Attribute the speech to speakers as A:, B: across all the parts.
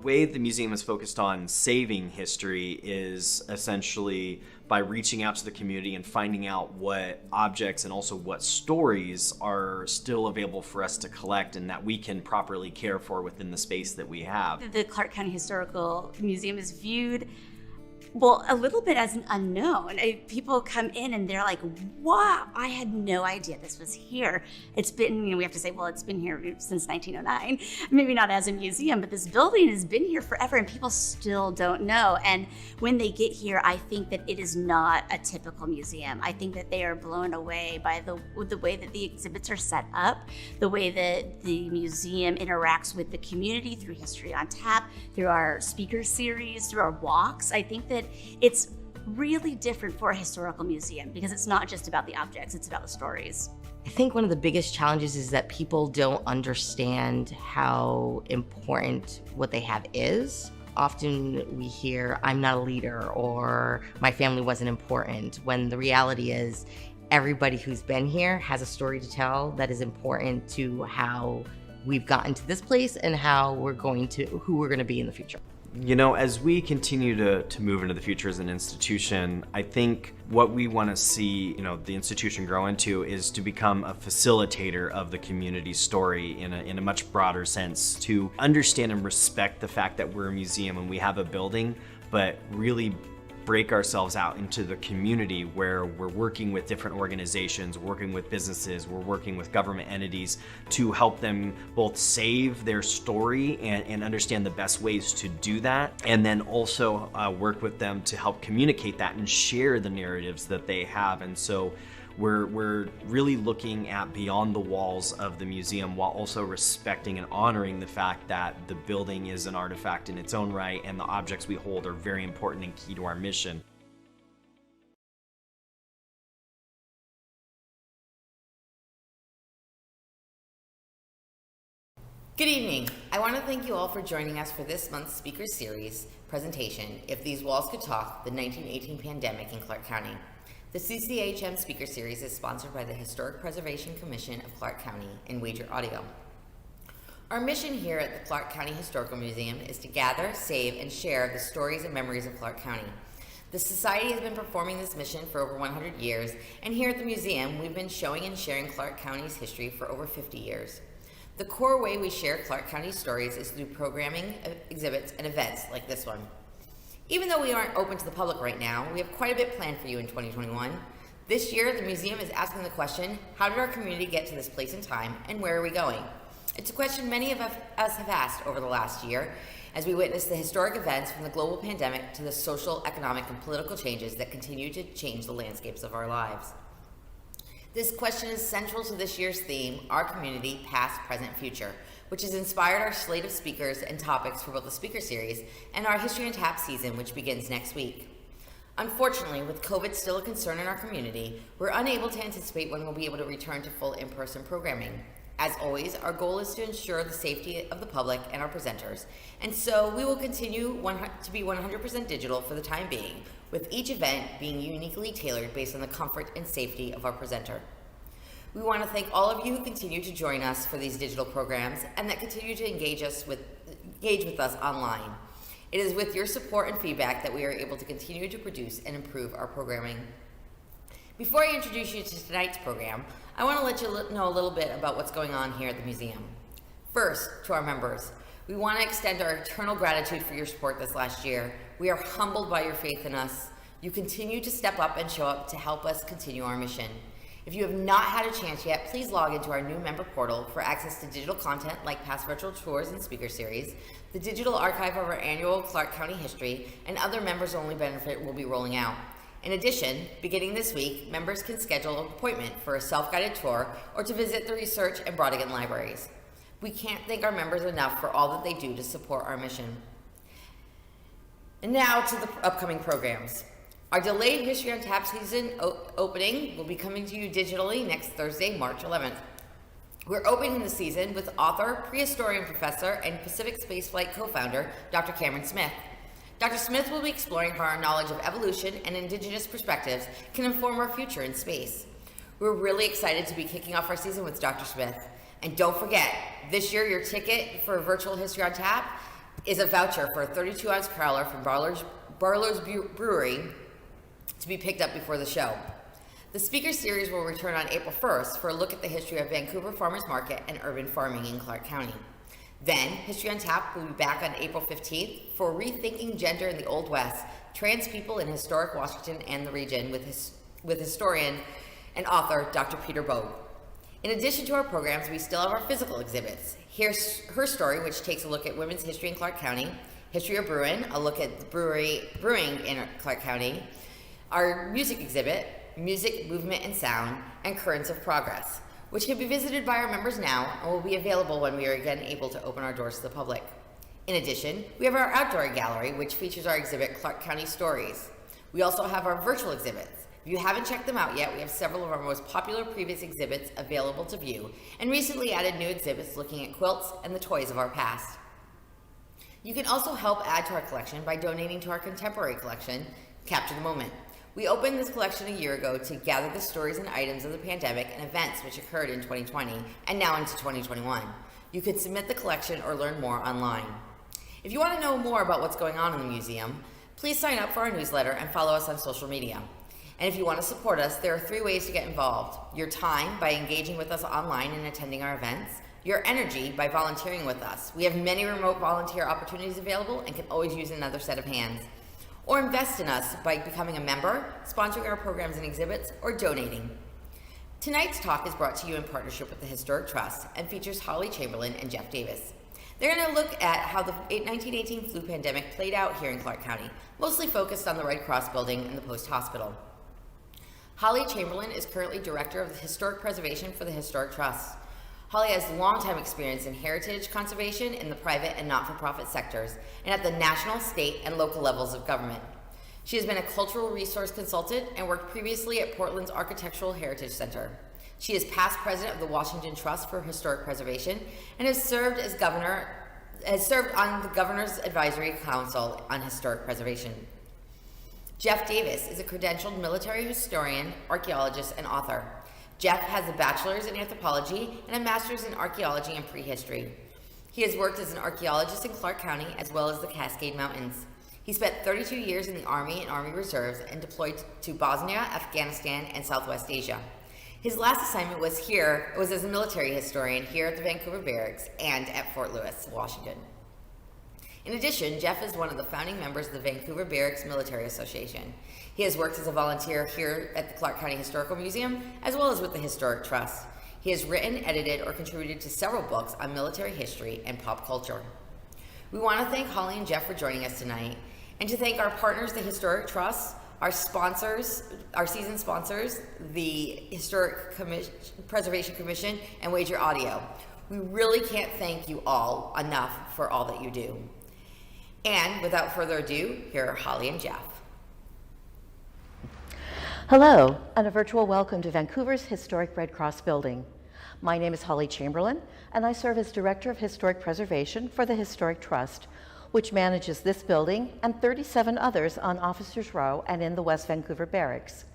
A: way the museum is focused on saving history is essentially by reaching out to the community and finding out what objects and also what stories are still available for us to collect and that we can properly care for within the space that we have.
B: The Clark County Historical Museum is viewed, well, a little bit as an unknown. People come in and they're like, wow, I had no idea this was here. It's been, we have to say, well, it's been here since 1909. Maybe not as a museum, but this building has been here forever and people still don't know. And when they get here, I think that it is not a typical museum. I think that they are blown away by the way that the exhibits are set up, the way that the museum interacts with the community through History on Tap, through our speaker series, through our walks. I think that it's really different for a historical museum because it's not just about the objects, it's about the stories.
C: I think one of the biggest challenges is that people don't understand how important what they have is. Often we hear, I'm not a leader, or my family wasn't important, when the reality is everybody who's been here has a story to tell that is important to how we've gotten to this place and who we're going to be in the future.
A: You know, as we continue to move into the future as an institution, I think what we want to see, the institution grow into is to become a facilitator of the community story in a much broader sense, to understand and respect the fact that we're a museum and we have a building, but really break ourselves out into the community where we're working with different organizations, working with businesses, we're working with government entities to help them both save their story and understand the best ways to do that, and then also work with them to help communicate that and share the narratives that they have. And so we're really looking at beyond the walls of the museum while also respecting and honoring the fact that the building is an artifact in its own right and the objects we hold are very important and key to our mission.
D: Good evening. I want to thank you all for joining us for this month's speaker series presentation, If These Walls Could Talk, the 1918 Pandemic in Clark County. The CCHM Speaker Series is sponsored by the Historic Preservation Commission of Clark County and Wager Audio. Our mission here at the Clark County Historical Museum is to gather, save, and share the stories and memories of Clark County. The Society has been performing this mission for over 100 years, and here at the museum, we've been showing and sharing Clark County's history for over 50 years. The core way we share Clark County stories is through programming, exhibits, and events like this one. Even though we aren't open to the public right now, we have quite a bit planned for you in 2021. This year, the museum is asking the question, how did our community get to this place in time, and where are we going? It's a question many of us have asked over the last year, as we witness the historic events from the global pandemic to the social, economic, and political changes that continue to change the landscapes of our lives. This question is central to this year's theme, Our Community, Past, Present, Future, which has inspired our slate of speakers and topics for both the speaker series and our History on Tap season, which begins next week. Unfortunately, with COVID still a concern in our community, we're unable to anticipate when we'll be able to return to full in-person programming. As always, our goal is to ensure the safety of the public and our presenters, and so we will continue to be 100% digital for the time being, with each event being uniquely tailored based on the comfort and safety of our presenter. We want to thank all of you who continue to join us for these digital programs and that continue to engage with us online. It is with your support and feedback that we are able to continue to produce and improve our programming. Before I introduce you to tonight's program, I want to let you know a little bit about what's going on here at the museum. First, to our members, we want to extend our eternal gratitude for your support this last year. We are humbled by your faith in us. You continue to step up and show up to help us continue our mission. If you have not had a chance yet, please log into our new member portal for access to digital content like past virtual tours and speaker series, the digital archive of our annual Clark County history, and other members-only benefit will be rolling out. In addition, beginning this week, members can schedule an appointment for a self-guided tour or to visit the research and Brodigan libraries. We can't thank our members enough for all that they do to support our mission. And now to the upcoming programs. Our delayed History on Tap season opening will be coming to you digitally next Thursday, March 11th. We're opening the season with author, prehistorian professor, and Pacific Spaceflight co-founder, Dr. Cameron Smith. Dr. Smith will be exploring how our knowledge of evolution and indigenous perspectives can inform our future in space. We're really excited to be kicking off our season with Dr. Smith. And don't forget, this year your ticket for virtual History on Tap is a voucher for a 32-ounce growler from Barlow's Brewery to be picked up before the show. The speaker series will return on April 1st for a look at the history of Vancouver Farmers Market and urban farming in Clark County. Then, History on Tap will be back on April 15th for Rethinking Gender in the Old West, Trans People in Historic Washington and the Region with historian and author Dr. Peter Bogue. In addition to our programs, we still have our physical exhibits. Here's Her Story, which takes a look at women's history in Clark County, History of Brewing, a look at the brewing in Clark County, our music exhibit, Music, Movement, and Sound, and Currents of Progress, which can be visited by our members now and will be available when we are again able to open our doors to the public. In addition, we have our outdoor gallery, which features our exhibit, Clark County Stories. We also have our virtual exhibits. If you haven't checked them out yet, we have several of our most popular previous exhibits available to view, and recently added new exhibits looking at quilts and the toys of our past. You can also help add to our collection by donating to our contemporary collection, Capture the Moment. We opened this collection a year ago to gather the stories and items of the pandemic and events which occurred in 2020 and now into 2021. You can submit the collection or learn more online. If you want to know more about what's going on in the museum, please sign up for our newsletter and follow us on social media. And if you want to support us, there are 3 ways to get involved. Your time, by engaging with us online and attending our events. Your energy, by volunteering with us. We have many remote volunteer opportunities available and can always use another set of hands. Or invest in us by becoming a member, sponsoring our programs and exhibits, or donating. Tonight's talk is brought to you in partnership with the Historic Trust and features Holly Chamberlain and Jeff Davis. They're going to look at how the 1918 flu pandemic played out here in Clark County, mostly focused on the Red Cross building and the post-hospital. Holly Chamberlain is currently Director of the Historic Preservation for the Historic Trust. Holly has long-time experience in heritage conservation in the private and not-for-profit sectors and at the national, state, and local levels of government. She has been a cultural resource consultant and worked previously at Portland's Architectural Heritage Center. She is past president of the Washington Trust for Historic Preservation and has served on the Governor's Advisory Council on Historic Preservation. Jeff Davis is a credentialed military historian, archaeologist, and author. Jeff has a bachelor's in anthropology and a master's in archaeology and prehistory. He has worked as an archaeologist in Clark County as well as the Cascade Mountains. He spent 32 years in the Army and Army Reserves and deployed to Bosnia, Afghanistan, and Southwest Asia. His last assignment was as a military historian here at the Vancouver Barracks and at Fort Lewis, Washington. In addition, Jeff is one of the founding members of the Vancouver Barracks Military Association. He has worked as a volunteer here at the Clark County Historical Museum, as well as with the Historic Trust. He has written, edited, or contributed to several books on military history and pop culture. We want to thank Holly and Jeff for joining us tonight, and to thank our partners, the Historic Trust, our sponsors, our season sponsors, the Historic Preservation Commission, and Wager Audio. We really can't thank you all enough for all that you do. And without further ado, here are Holly and Jeff.
E: Hello, and a virtual welcome to Vancouver's Historic Red Cross Building. My name is Holly Chamberlain, and I serve as Director of Historic Preservation for the Historic Trust, which manages this building and 37 others on Officers Row and in the West Vancouver Barracks.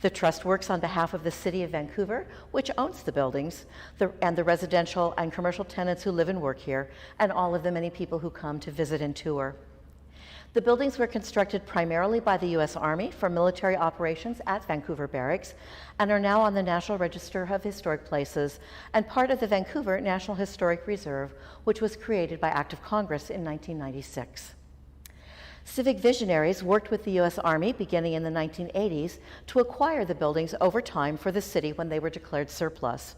E: The Trust works on behalf of the City of Vancouver, which owns the buildings, and the residential and commercial tenants who live and work here, and all of the many people who come to visit and tour. The buildings were constructed primarily by the U.S. Army for military operations at Vancouver Barracks and are now on the National Register of Historic Places and part of the Vancouver National Historic Reserve, which was created by Act of Congress in 1996. Civic visionaries worked with the U.S. Army beginning in the 1980s to acquire the buildings over time for the city when they were declared surplus.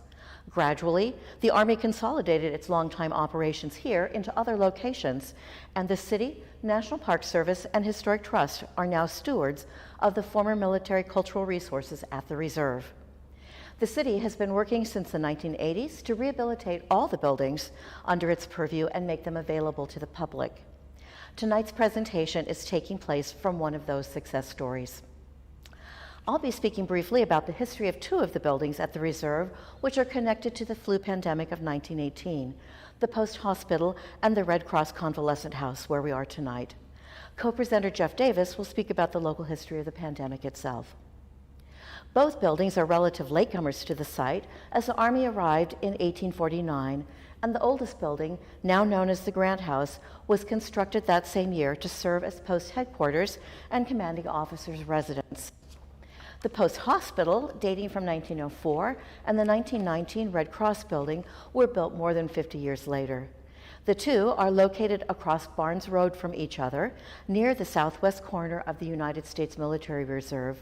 E: Gradually, the Army consolidated its longtime operations here into other locations, and the City, National Park Service, and Historic Trust are now stewards of the former military cultural resources at the reserve. The city has been working since the 1980s to rehabilitate all the buildings under its purview and make them available to the public. Tonight's presentation is taking place from one of those success stories. I'll be speaking briefly about the history of 2 of the buildings at the Reserve, which are connected to the flu pandemic of 1918, the Post Hospital and the Red Cross Convalescent House, where we are tonight. Co-presenter Jeff Davis will speak about the local history of the pandemic itself. Both buildings are relative latecomers to the site, as the Army arrived in 1849, and the oldest building, now known as the Grant House, was constructed that same year to serve as post headquarters and commanding officers' residence. The post hospital, dating from 1904, and the 1919 Red Cross building were built more than 50 years later. The two are located across Barnes Road from each other, near the southwest corner of the United States Military Reserve,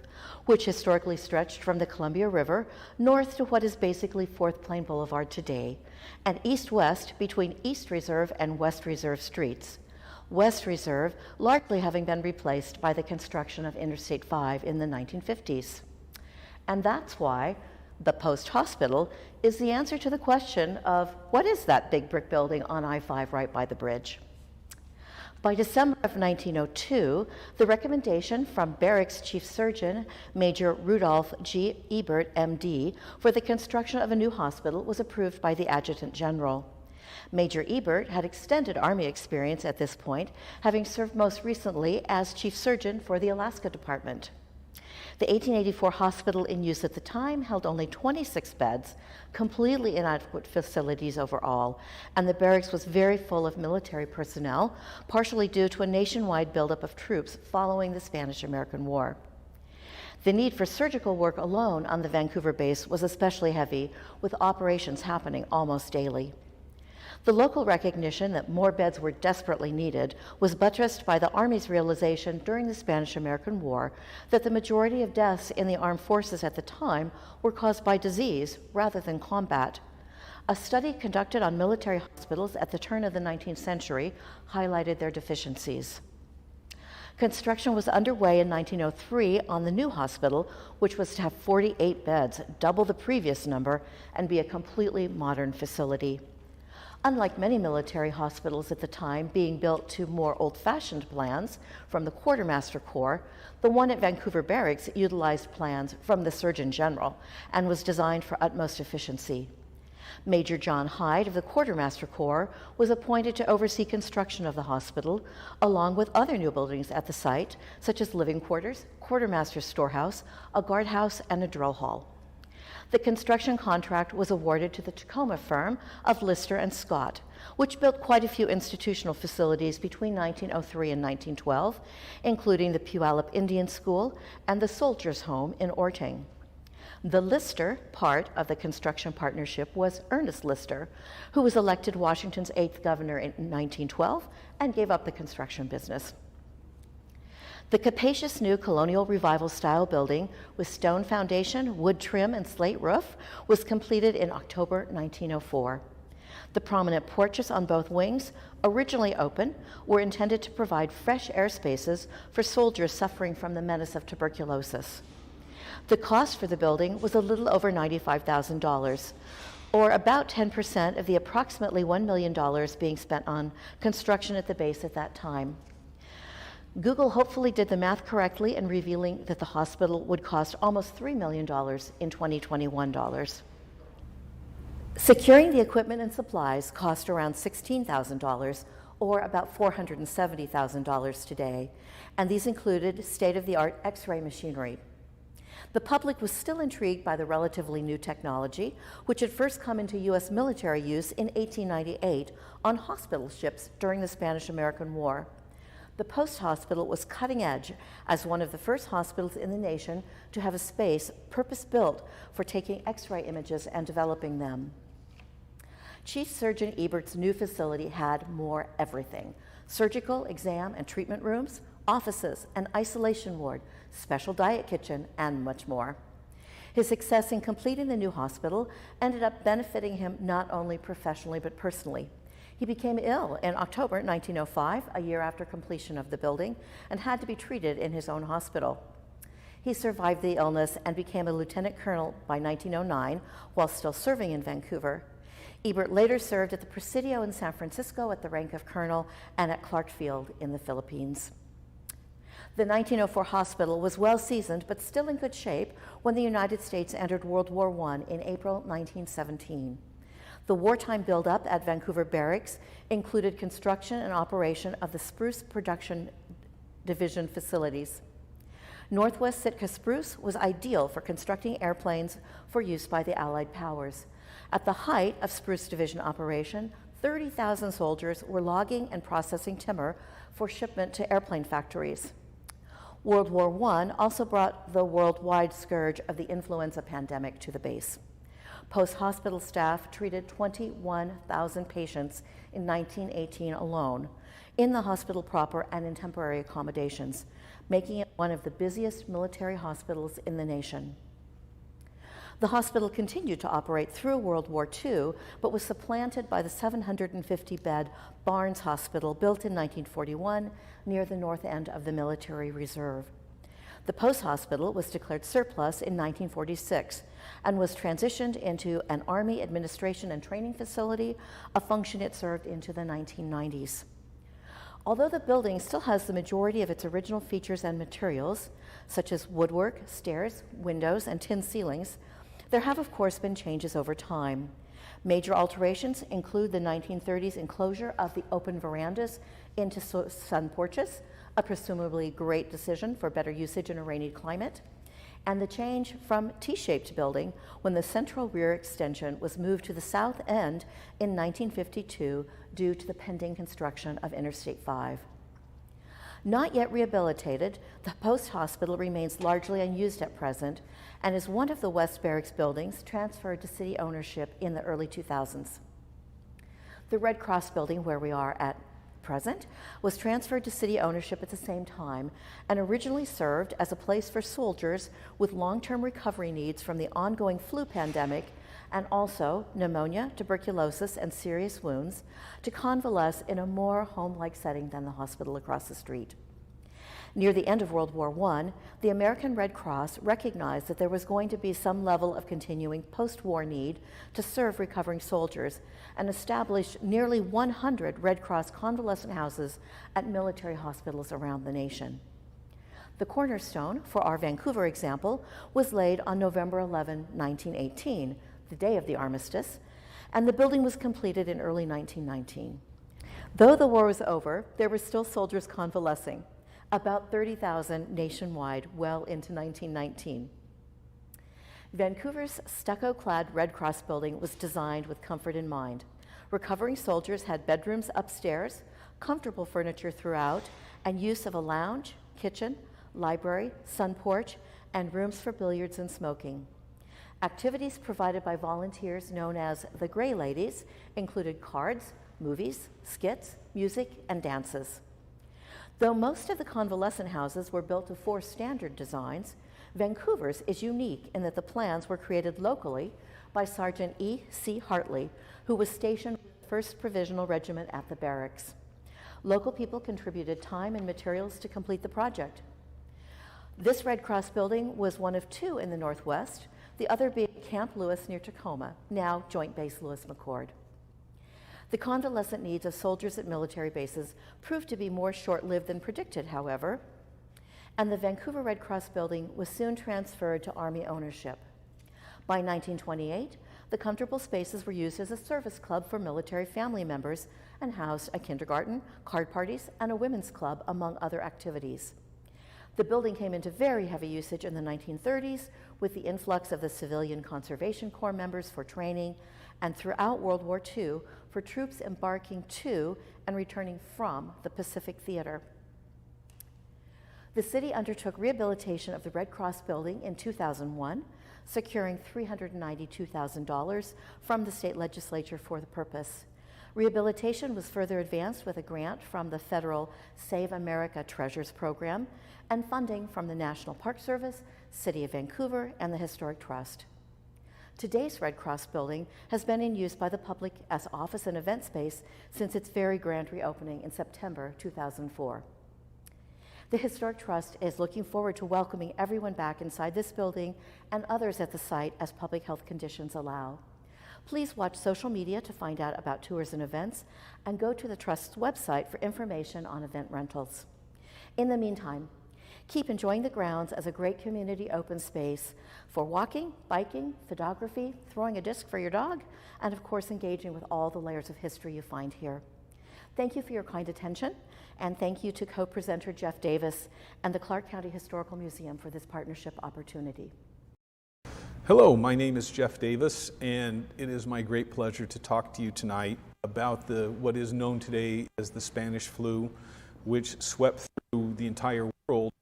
E: which historically stretched from the Columbia River north to what is basically 4th Plain Boulevard today, and east-west between East Reserve and West Reserve streets. West Reserve largely having been replaced by the construction of Interstate 5 in the 1950s. And that's why the post hospital is the answer to the question of what is that big brick building on I-5 right by the bridge? By December of 1902, the recommendation from Barracks Chief Surgeon Major Rudolph G. Ebert, MD, for the construction of a new hospital was approved by the Adjutant General. Major Ebert had extended Army experience at this point, having served most recently as Chief Surgeon for the Alaska Department. The 1884 hospital in use at the time held only 26 beds, completely inadequate facilities overall, and the barracks was very full of military personnel, partially due to a nationwide buildup of troops following the Spanish-American War. The need for surgical work alone on the Vancouver base was especially heavy, with operations happening almost daily. The local recognition that more beds were desperately needed was buttressed by the Army's realization during the Spanish-American War that the majority of deaths in the armed forces at the time were caused by disease rather than combat. A study conducted on military hospitals at the turn of the 19th century highlighted their deficiencies. Construction was underway in 1903 on the new hospital, which was to have 48 beds, double the previous number, and be a completely modern facility. Unlike many military hospitals at the time being built to more old-fashioned plans from the Quartermaster Corps, the one at Vancouver Barracks utilized plans from the Surgeon General and was designed for utmost efficiency. Major John Hyde of the Quartermaster Corps was appointed to oversee construction of the hospital, along with other new buildings at the site, such as living quarters, quartermaster's storehouse, a guardhouse, and a drill hall. The construction contract was awarded to the Tacoma firm of Lister and Scott, which built quite a few institutional facilities between 1903 and 1912, including the Puyallup Indian School and the Soldiers' Home in Orting. The Lister part of the construction partnership was Ernest Lister, who was elected Washington's 8th governor in 1912 and gave up the construction business. The capacious new colonial revival style building with stone foundation, wood trim, and slate roof was completed in October 1904. The prominent porches on both wings, originally open, were intended to provide fresh air spaces for soldiers suffering from the menace of tuberculosis. The cost for the building was a little over $95,000, or about 10% of the approximately $1 million being spent on construction at the base at that time. Google hopefully did the math correctly in revealing that the hospital would cost almost $3 million in 2021 dollars. Securing the equipment and supplies cost around $16,000, or about $470,000 today, and these included state-of-the-art X-ray machinery. The public was still intrigued by the relatively new technology, which had first come into U.S. military use in 1898 on hospital ships during the Spanish-American War. The post hospital was cutting edge as one of the first hospitals in the nation to have a space purpose-built for taking X-ray images and developing them. Chief Surgeon Ebert's new facility had more everything: surgical, exam, and treatment rooms, offices, an isolation ward, special diet kitchen, and much more. His success in completing the new hospital ended up benefiting him not only professionally but personally. He became ill in October 1905, a year after completion of the building, and had to be treated in his own hospital. He survived the illness and became a lieutenant colonel by 1909 while still serving in Vancouver. Ebert later served at the Presidio in San Francisco at the rank of colonel and at Clark Field in the Philippines. The 1904 hospital was well seasoned but still in good shape when the United States entered World War I in April 1917. The wartime buildup at Vancouver Barracks included construction and operation of the Spruce Production Division facilities. Northwest Sitka spruce was ideal for constructing airplanes for use by the Allied powers. At the height of Spruce Division operation, 30,000 soldiers were logging and processing timber for shipment to airplane factories. World War I also brought the worldwide scourge of the influenza pandemic to the base. Post-hospital staff treated 21,000 patients in 1918 alone, in the hospital proper and in temporary accommodations, making it one of the busiest military hospitals in the nation. The hospital continued to operate through World War II, but was supplanted by the 750-bed Barnes Hospital built in 1941 near the north end of the military reserve. The post hospital was declared surplus in 1946 and was transitioned into an Army administration and training facility, a function it served into the 1990s. Although the building still has the majority of its original features and materials, such as woodwork, stairs, windows, and tin ceilings, there have, of course, been changes over time. Major alterations include the 1930s enclosure of the open verandas into sun porches, a presumably great decision for better usage in a rainy climate, and the change from T-shaped building when the central rear extension was moved to the south end in 1952 due to the pending construction of Interstate 5. Not yet rehabilitated, the post hospital remains largely unused at present and is one of the West Barracks buildings transferred to city ownership in the early 2000s. The Red Cross building, where we are at present, was transferred to city ownership at the same time and originally served as a place for soldiers with long-term recovery needs from the ongoing flu pandemic and also pneumonia, tuberculosis, and serious wounds to convalesce in a more home-like setting than the hospital across the street. Near the end of World War I, the American Red Cross recognized that there was going to be some level of continuing post-war need to serve recovering soldiers and established nearly 100 Red Cross convalescent houses at military hospitals around the nation. The cornerstone for our Vancouver example was laid on November 11, 1918, the day of the armistice, and the building was completed in early 1919. Though the war was over, there were still soldiers convalescing, about 30,000 nationwide well into 1919. Vancouver's stucco-clad Red Cross building was designed with comfort in mind. Recovering soldiers had bedrooms upstairs, comfortable furniture throughout, and use of a lounge, kitchen, library, sun porch, and rooms for billiards and smoking. Activities provided by volunteers known as the Grey Ladies included cards, movies, skits, music, and dances. Though most of the convalescent houses were built to 4 standard designs, Vancouver's is unique in that the plans were created locally by Sergeant E. C. Hartley, who was stationed with the 1st Provisional Regiment at the barracks. Local people contributed time and materials to complete the project. This Red Cross building was one of 2 in the Northwest, the other being Camp Lewis near Tacoma, now Joint Base Lewis-McChord. The convalescent needs of soldiers at military bases proved to be more short-lived than predicted, however, and the Vancouver Red Cross building was soon transferred to Army ownership. By 1928, the comfortable spaces were used as a service club for military family members and housed a kindergarten, card parties, and a women's club, among other activities. The building came into very heavy usage in the 1930s with the influx of the Civilian Conservation Corps members for training and throughout World War II for troops embarking to and returning from the Pacific Theater. The city undertook rehabilitation of the Red Cross building in 2001, securing $392,000 from the state legislature for the purpose. Rehabilitation was further advanced with a grant from the federal Save America Treasures program and funding from the National Park Service, City of Vancouver, and the Historic Trust. Today's Red Cross building has been in use by the public as office and event space since its very grand reopening in September 2004. The Historic Trust is looking forward to welcoming everyone back inside this building and others at the site as public health conditions allow. Please watch social media to find out about tours and events, and go to the Trust's website for information on event rentals. In the meantime, keep enjoying the grounds as a great community open space for walking, biking, photography, throwing a disc for your dog, and of course engaging with all the layers of history you find here. Thank you for your kind attention, and thank you to co-presenter Jeff Davis and the Clark County Historical Museum for this partnership opportunity.
F: Hello, my name is Jeff Davis, and it is my great pleasure to talk to you tonight about what is known today as the Spanish flu, which swept through the entire world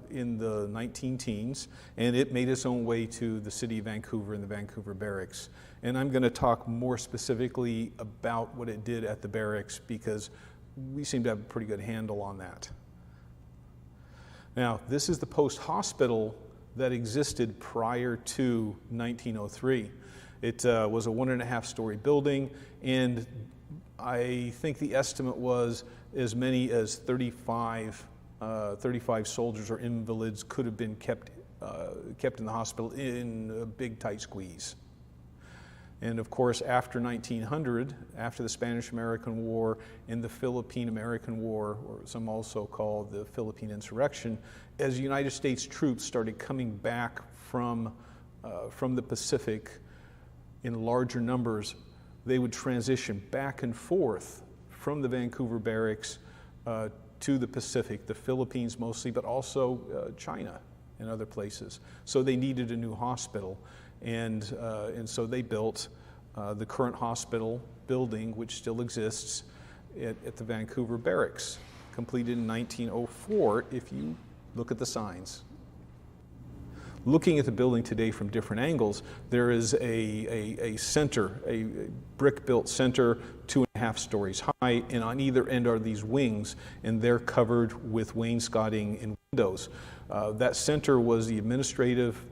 F: in the 19-teens, and it made its own way to the city of Vancouver and the Vancouver barracks. And I'm going to talk more specifically about what it did at the barracks because we seem to have a pretty good handle on that. Now, this is the post-hospital that existed prior to 1903. It was a 1.5-story building, and I think the estimate was as many as 35 soldiers or invalids could have been kept in the hospital in a big tight squeeze. And of course, after 1900, after the Spanish-American War and the Philippine-American War, or some also call the Philippine Insurrection, as United States troops started coming back from the Pacific in larger numbers, they would transition back and forth from the Vancouver barracks to the Pacific, the Philippines mostly, but also China and other places. So they needed a new hospital. And so they built the current hospital building, which still exists at the Vancouver barracks, completed in 1904, if you look at the signs. Looking at the building today from different angles, there is a center, a brick-built center, 2.5 stories high, and on either end are these wings, and they're covered with wainscoting and windows. That center was the administrative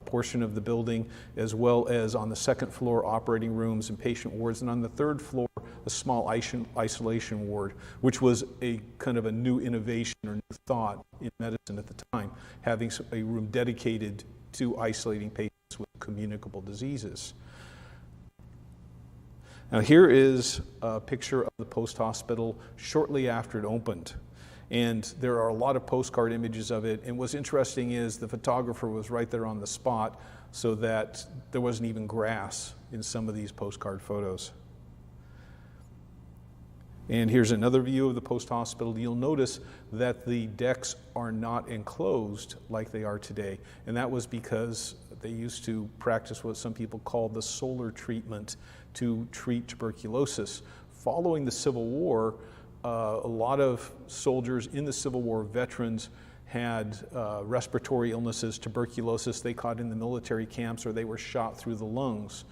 F: portion of the building, as well as on the second floor operating rooms and patient wards, and on the third floor a small isolation ward, which was a kind of a new innovation or new thought in medicine at the time, having a room dedicated to isolating patients with communicable diseases. Now here is a picture of the post-hospital shortly after it opened. And there are a lot of postcard images of it. And what's interesting is the photographer was right there on the spot so that there wasn't even grass in some of these postcard photos. And here's another view of the post-hospital. You'll notice that the decks are not enclosed like they are today. And that was because they used to practice what some people call the solar treatment to treat tuberculosis. Following the Civil War, a lot of soldiers in the Civil War, veterans, had respiratory illnesses, tuberculosis they caught in the military camps, or they were shot through the lungs.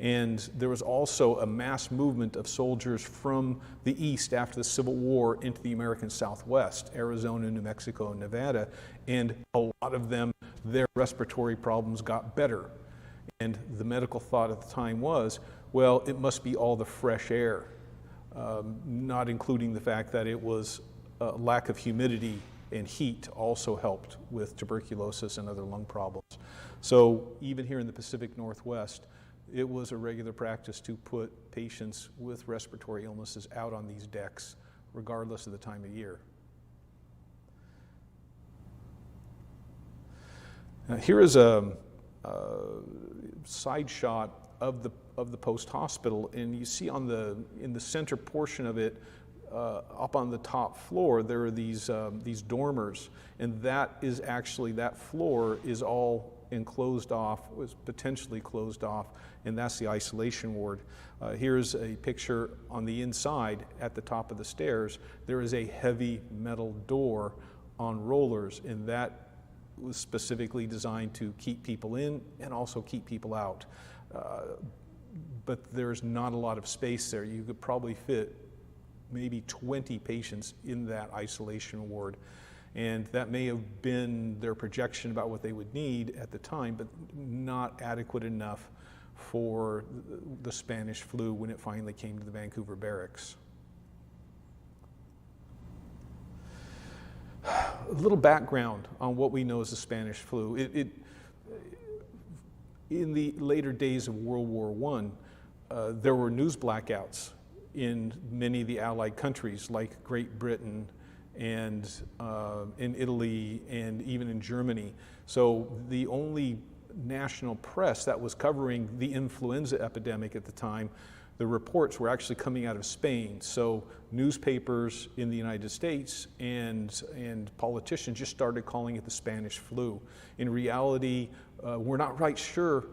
F: And there was also a mass movement of soldiers from the east after the Civil War into the American Southwest, Arizona, New Mexico, and Nevada. And a lot of them, their respiratory problems got better. And the medical thought at the time was, well, it must be all the fresh air. Not including the fact that it was lack of humidity and heat also helped with tuberculosis and other lung problems. So even here in the Pacific Northwest, it was a regular practice to put patients with respiratory illnesses out on these decks, regardless of the time of year. Now, here is a side shot of the post-hospital, and you see in the center portion of it, up on the top floor, there are these dormers, and that floor is all enclosed off, was potentially closed off, and that's the isolation ward. Here's a picture on the inside at the top of the stairs. There is a heavy metal door on rollers, and that was specifically designed to keep people in and also keep people out. But there's not a lot of space there. You could probably fit maybe 20 patients in that isolation ward. And that may have been their projection about what they would need at the time, but not adequate enough for the Spanish flu when it finally came to the Vancouver barracks. A little background on what we know as the Spanish flu. In the later days of World War I, there were news blackouts in many of the Allied countries like Great Britain and in Italy and even in Germany. So the only national press that was covering the influenza epidemic at the time The reports were actually coming out of Spain, so newspapers in the United States and politicians just started calling it the Spanish flu. In reality, we're not right sure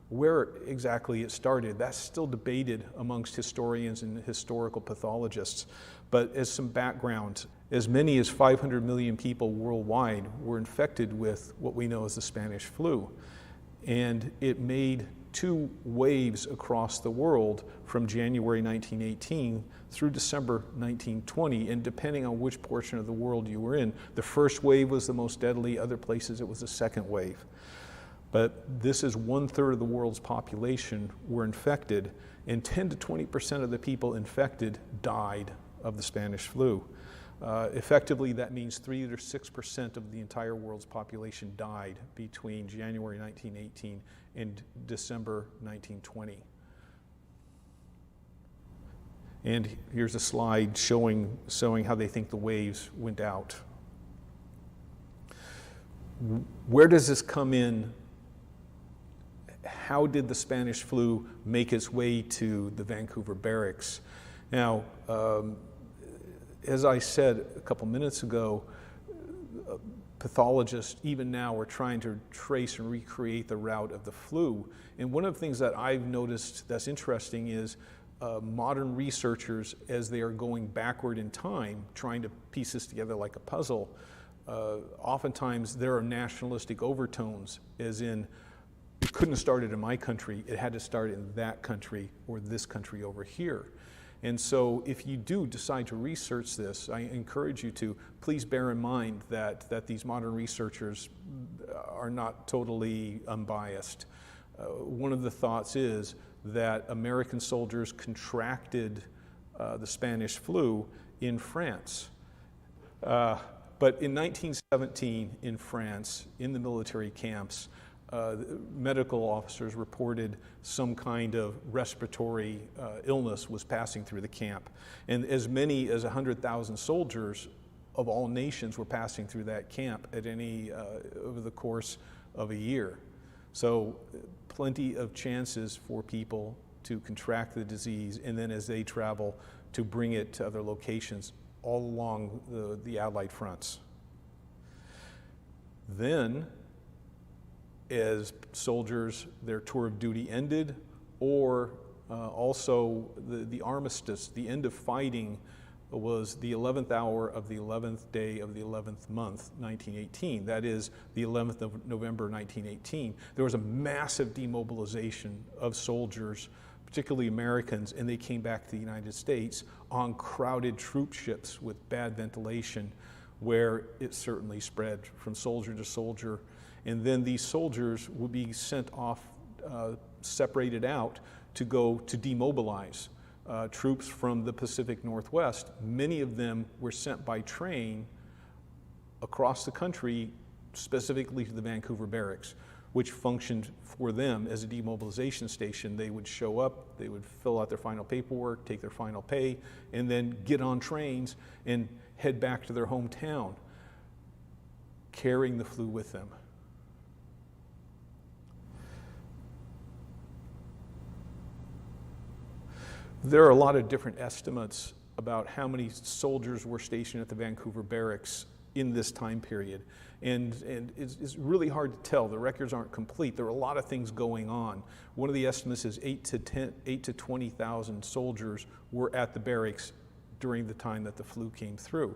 F: where exactly it started. That's still debated amongst historians and historical pathologists. But as some background, as many as 500 million people worldwide were infected with what we know as the Spanish flu. And it made 2 waves across the world from January 1918 through December 1920, and depending on which portion of the world you were in, the first wave was the most deadly, other places it was the second wave. But this is 1/3 of the world's population were infected, and 10 to 20% of the people infected died of the Spanish flu. Effectively, that means 3 to 6% of the entire world's population died between January 1918 and December 1920. And here's a slide showing how they think the waves went out. Where does this come in? How did the Spanish flu make its way to the Vancouver barracks? Now, as I said a couple minutes ago, pathologists even now are trying to trace and recreate the route of the flu. And one of the things that I've noticed that's interesting is modern researchers, as they are going backward in time, trying to piece this together like a puzzle, oftentimes there are nationalistic overtones, as in, it couldn't have started in my country, it had to start in that country or this country over here. And so if you do decide to research this, I encourage you to please bear in mind that these modern researchers are not totally unbiased. One of the thoughts is that American soldiers contracted the Spanish flu in France. But in 1917 in France, in the military camps, medical officers reported some kind of respiratory illness was passing through the camp. And as many as 100,000 soldiers of all nations were passing through that camp at over the course of a year. So plenty of chances for people to contract the disease, and then as they travel, to bring it to other locations all along the Allied fronts. Then, as soldiers, their tour of duty ended, or also the armistice, the end of fighting, was the 11th hour of the 11th day of the 11th month, 1918. That is the 11th of November, 1918. There was a massive demobilization of soldiers, particularly Americans, and they came back to the United States on crowded troop ships with bad ventilation, where it certainly spread from soldier to soldier. And then these soldiers would be sent off, separated out to go to demobilize troops from the Pacific Northwest. Many of them were sent by train across the country, specifically to the Vancouver barracks, which functioned for them as a demobilization station. They would show up, they would fill out their final paperwork, take their final pay, and then get on trains and head back to their hometown, carrying the flu with them. There are a lot of different estimates about how many soldiers were stationed at the Vancouver barracks in this time period. And it's really hard to tell. The records aren't complete. There are a lot of things going on. One of the estimates is 8 to 20,000 soldiers were at the barracks during the time that the flu came through.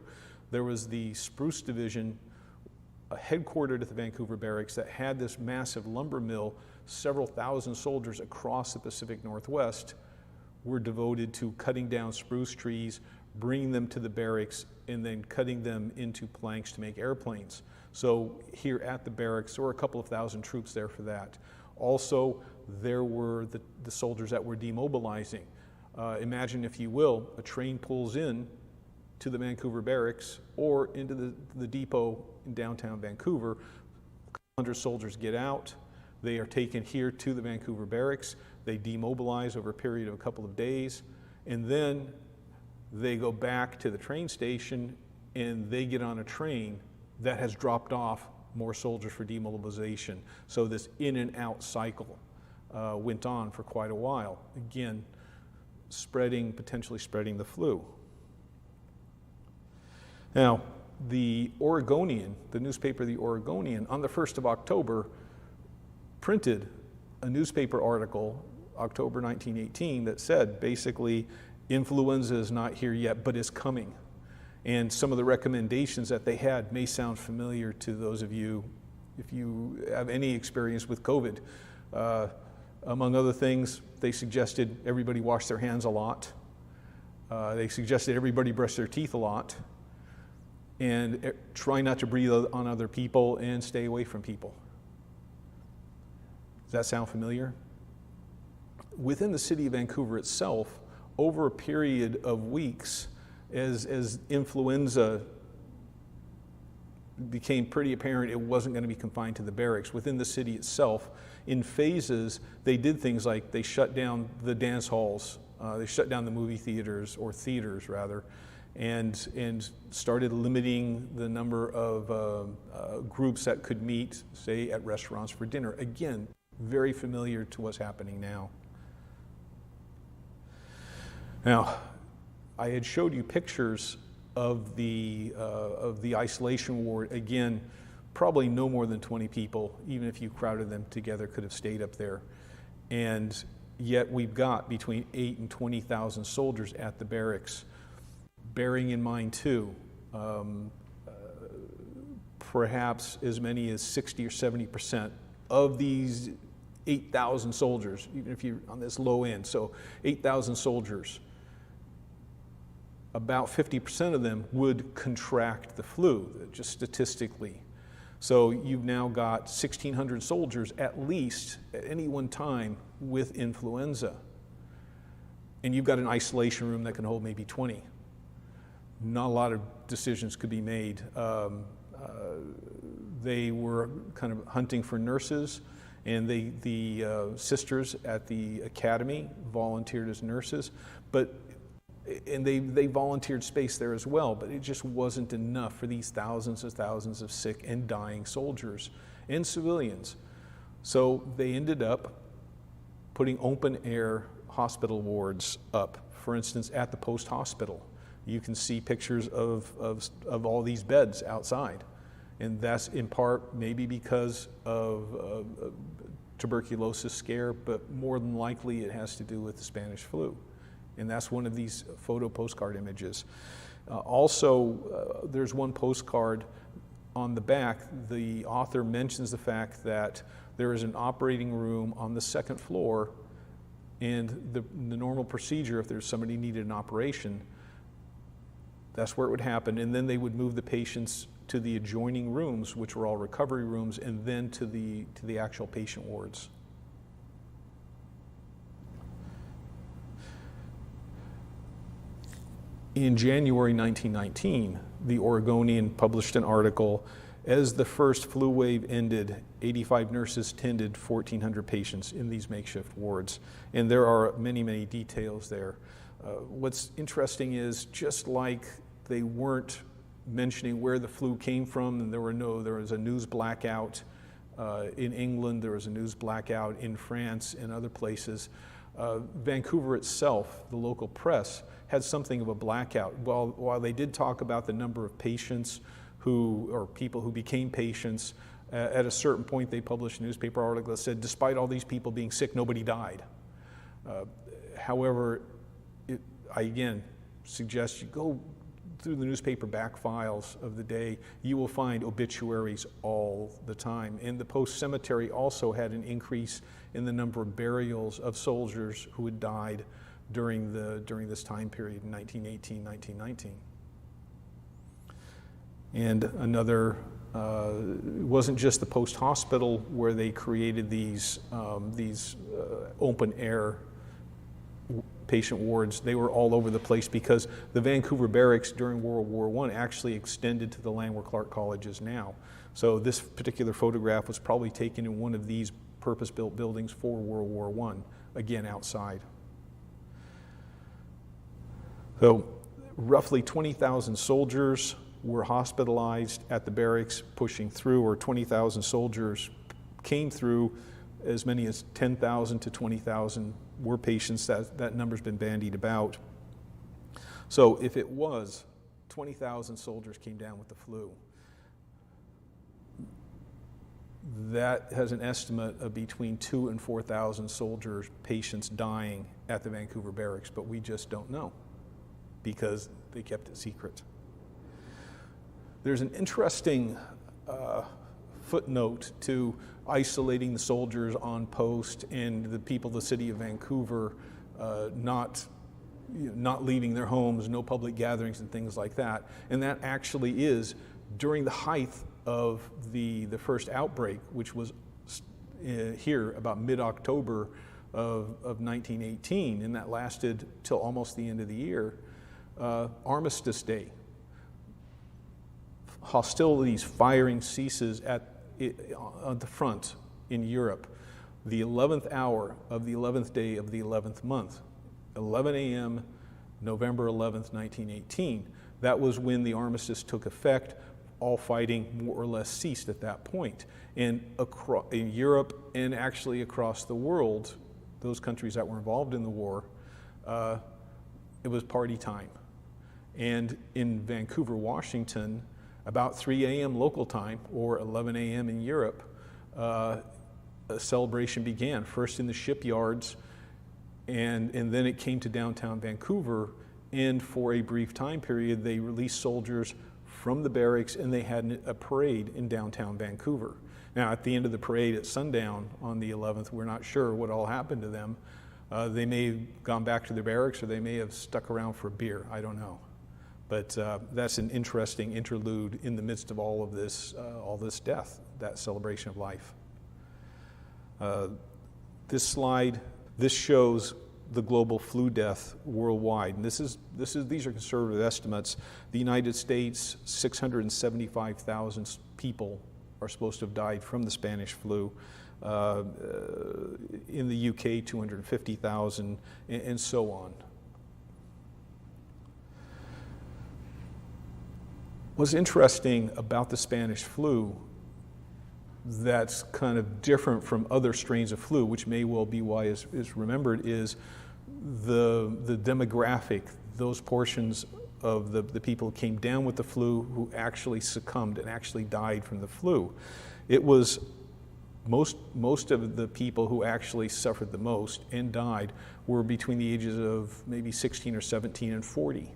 F: There was the Spruce Division, headquartered at the Vancouver barracks, that had this massive lumber mill. Several thousand soldiers across the Pacific Northwest were devoted to cutting down spruce trees, bringing them to the barracks, and then cutting them into planks to make airplanes. So here at the barracks, there were a couple of thousand troops there for that. Also, there were the soldiers that were demobilizing. Imagine, if you will, a train pulls in to the Vancouver barracks or into the depot in downtown Vancouver. 100 soldiers get out. They are taken here to the Vancouver barracks. They demobilize over a period of a couple of days, and then they go back to the train station and they get on a train that has dropped off more soldiers for demobilization. So this in and out cycle went on for quite a while. Again, potentially spreading the flu. Now, the Oregonian, the newspaper The Oregonian, on the 1st of October, printed a newspaper article, October 1918, that said basically, influenza is not here yet, but is coming. And some of the recommendations that they had may sound familiar to those of you, if you have any experience with COVID. Among other things, they suggested everybody wash their hands a lot. They suggested everybody brush their teeth a lot. And try not to breathe on other people and stay away from people. Does that sound familiar? Within the city of Vancouver itself, over a period of weeks, as influenza became pretty apparent it wasn't going to be confined to the barracks, within the city itself, in phases, they did things like they shut down the dance halls, they shut down the movie theaters, or theaters rather, and started limiting the number of groups that could meet, say, at restaurants for dinner. Again, very familiar to what's happening now. Now, I had showed you pictures of the isolation ward. Again, probably no more than 20 people, even if you crowded them together, could have stayed up there. And yet we've got between 8,000 and 20,000 soldiers at the barracks. Bearing in mind, too, perhaps as many as 60 or 70% of these 8,000 soldiers, even if you're on this low end, so 8,000 soldiers, about 50% of them would contract the flu, just statistically. So you've now got 1,600 soldiers at least at any one time with influenza. And you've got an isolation room that can hold maybe 20. Not a lot of decisions could be made. They were kind of hunting for nurses, and the sisters at the academy volunteered as nurses, and they volunteered space there as well, but it just wasn't enough for these thousands and thousands of sick and dying soldiers and civilians. So they ended up putting open air hospital wards up, for instance, at the post hospital. You can see pictures of all these beds outside. And that's in part maybe because of tuberculosis scare, but more than likely it has to do with the Spanish flu. And that's one of these photo postcard images. Also, there's one postcard on the back. The author mentions the fact that there is an operating room on the second floor, and the normal procedure, if there's somebody needed an operation, that's where it would happen. And then they would move the patients to the adjoining rooms, which were all recovery rooms, and then to the actual patient wards. In January 1919, the Oregonian published an article, as the first flu wave ended, 85 nurses tended 1,400 patients in these makeshift wards. And there are many, many details there. What's interesting is, just like they weren't mentioning where the flu came from, and there was a news blackout in England, there was a news blackout in France and other places. Vancouver itself, the local press, had something of a blackout. While they did talk about the number of patients or people who became patients, at a certain point they published a newspaper article that said, despite all these people being sick, nobody died. However, I again suggest you go through the newspaper back files of the day. You will find obituaries all the time. And the Post Cemetery also had an increase in the number of burials of soldiers who had died during this time period in 1918, 1919. And another, it wasn't just the post hospital where they created these open air patient wards. They were all over the place because the Vancouver barracks during World War I actually extended to the land where Clark College is now. So this particular photograph was probably taken in one of these purpose-built buildings for World War I, again outside. So roughly 20,000 soldiers were hospitalized at the barracks pushing through, or 20,000 soldiers came through. As many as 10,000 to 20,000 were patients. That number's been bandied about. So if it was 20,000 soldiers came down with the flu, that has an estimate of between 2,000 and 4,000 soldiers, patients dying at the Vancouver barracks, but we just don't know because they kept it secret. There's an interesting footnote to isolating the soldiers on post and the people of the city of Vancouver not leaving their homes, no public gatherings and things like that. And that actually is during the height of the first outbreak, which was here about mid-October of 1918, and that lasted till almost the end of the year. Armistice Day. Hostilities, firing ceases on the front in Europe. The 11th hour of the 11th day of the 11th month, 11 a.m., November 11th, 1918. That was when the armistice took effect. All fighting more or less ceased at that point. And in Europe and actually across the world, those countries that were involved in the war, it was party time. And in Vancouver, Washington, about 3 a.m. local time, or 11 a.m. in Europe, a celebration began, first in the shipyards, and then it came to downtown Vancouver, and for a brief time period, they released soldiers from the barracks, and they had a parade in downtown Vancouver. Now, at the end of the parade at sundown on the 11th, we're not sure what all happened to them. They may have gone back to their barracks, or they may have stuck around for a beer. I don't know. But that's an interesting interlude in the midst of all this death, that celebration of life. This slide, this shows the global flu death worldwide, and these are conservative estimates. The United States, 675,000 people are supposed to have died from the Spanish flu. In the UK, 250,000, and so on. What's interesting about the Spanish flu that's kind of different from other strains of flu, which may well be why is remembered, is the demographic, those portions of the people who came down with the flu who actually succumbed and actually died from the flu. It was most of the people who actually suffered the most and died were between the ages of maybe 16 or 17 and 40.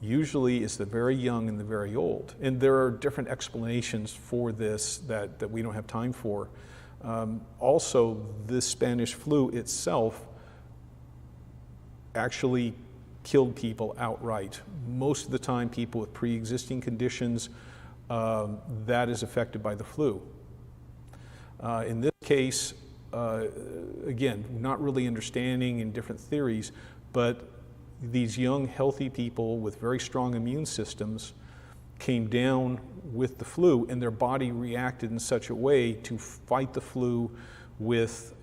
F: Usually it's the very young and the very old. And there are different explanations for this that we don't have time for. Also, this Spanish flu itself actually killed people outright. Most of the time, people with pre-existing conditions, that is affected by the flu. In this case, again, not really understanding in different theories, but these young, healthy people with very strong immune systems came down with the flu, and their body reacted in such a way to fight the flu with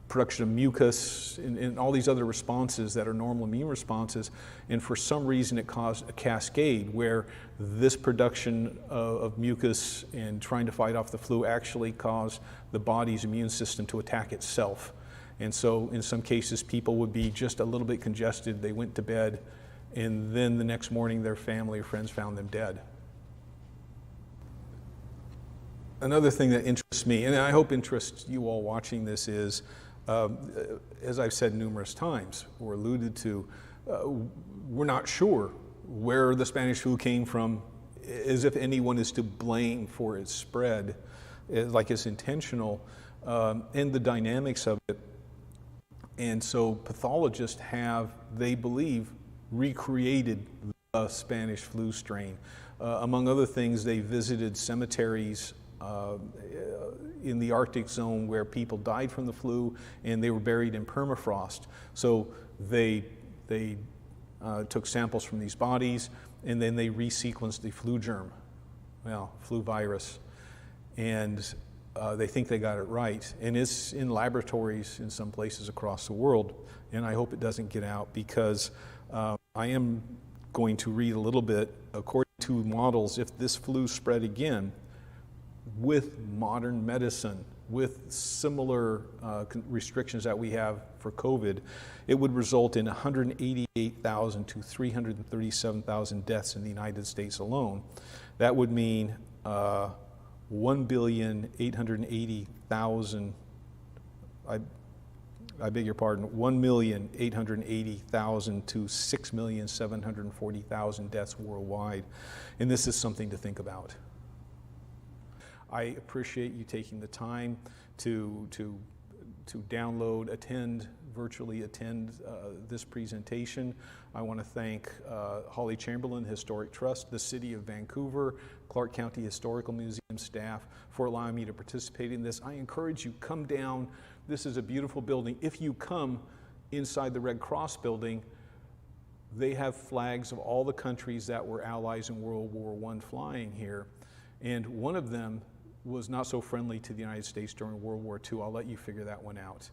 F: production of mucus and all these other responses that are normal immune responses. And for some reason, it caused a cascade where this production of mucus and trying to fight off the flu actually caused the body's immune system to attack itself. And so in some cases, people would be just a little bit congested. They went to bed, and then the next morning, their family or friends found them dead. Another thing that interests me, and I hope interests you all watching this, is, as I've said numerous times or alluded to, we're not sure where the Spanish flu came from, as if anyone is to blame for its spread, like it's intentional, and the dynamics of it. And so pathologists have, they believe, recreated the Spanish flu strain. Among other things, they visited cemeteries in the Arctic zone where people died from the flu, and they were buried in permafrost. So they took samples from these bodies, and then they resequenced the flu germ, flu virus. And they think they got it right, and it's in laboratories in some places across the world, and I hope it doesn't get out, because I am going to read a little bit. According to models, if this flu spread again with modern medicine, with similar restrictions that we have for COVID, it would result in 188,000 to 337,000 deaths in the United States alone. That would mean 1,880,000, I beg your pardon, 1,880,000 to 6,740,000 deaths worldwide. And this is something to think about. I appreciate you taking the time to download, virtually attend this presentation. I want to thank Holly Chamberlain Historic Trust, the City of Vancouver, Clark County Historical Museum staff for allowing me to participate in this. I encourage you, come down. This is a beautiful building. If you come inside the Red Cross building, they have flags of all the countries that were allies in World War I flying here. And one of them was not so friendly to the United States during World War II. I'll let you figure that one out.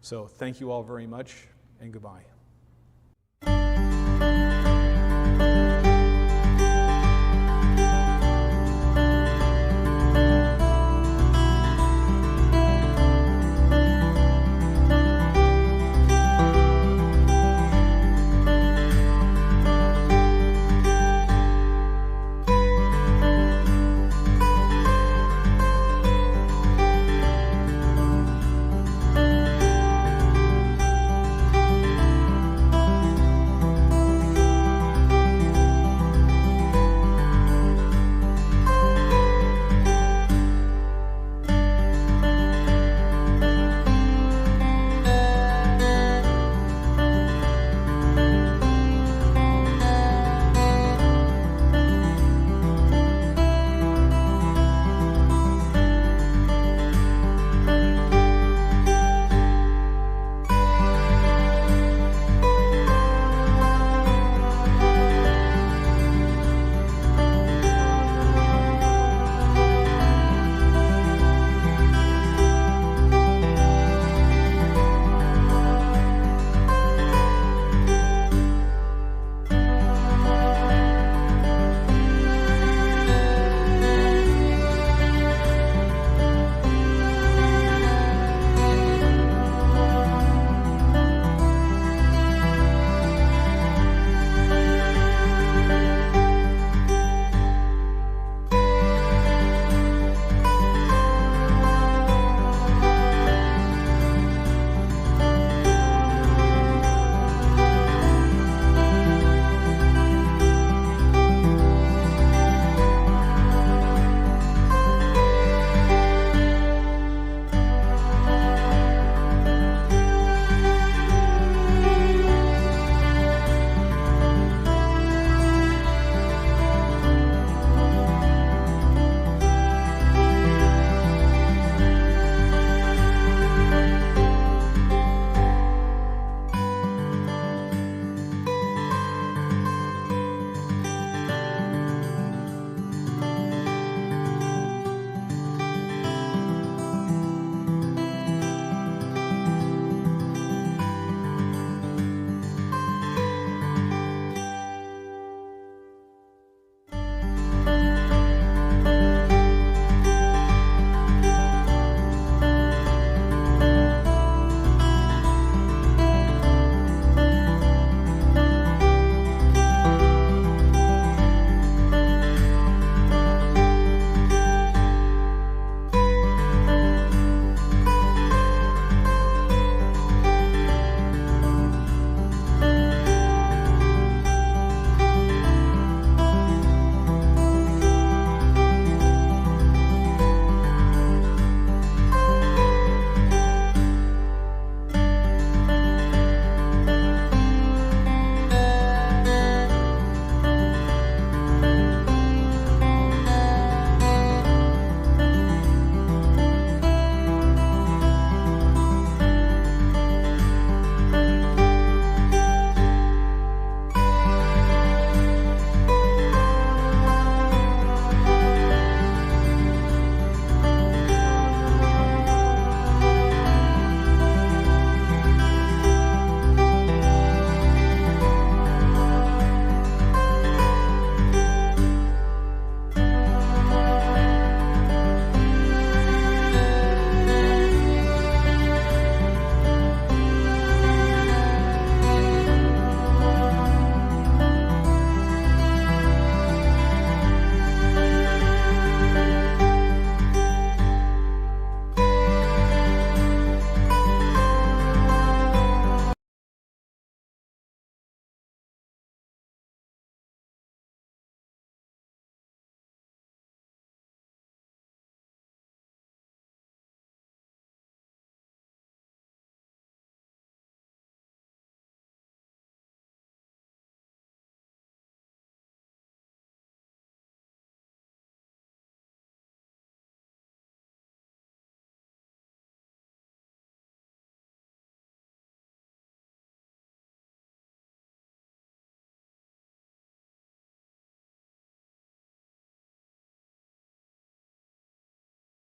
F: So thank you all very much, and goodbye.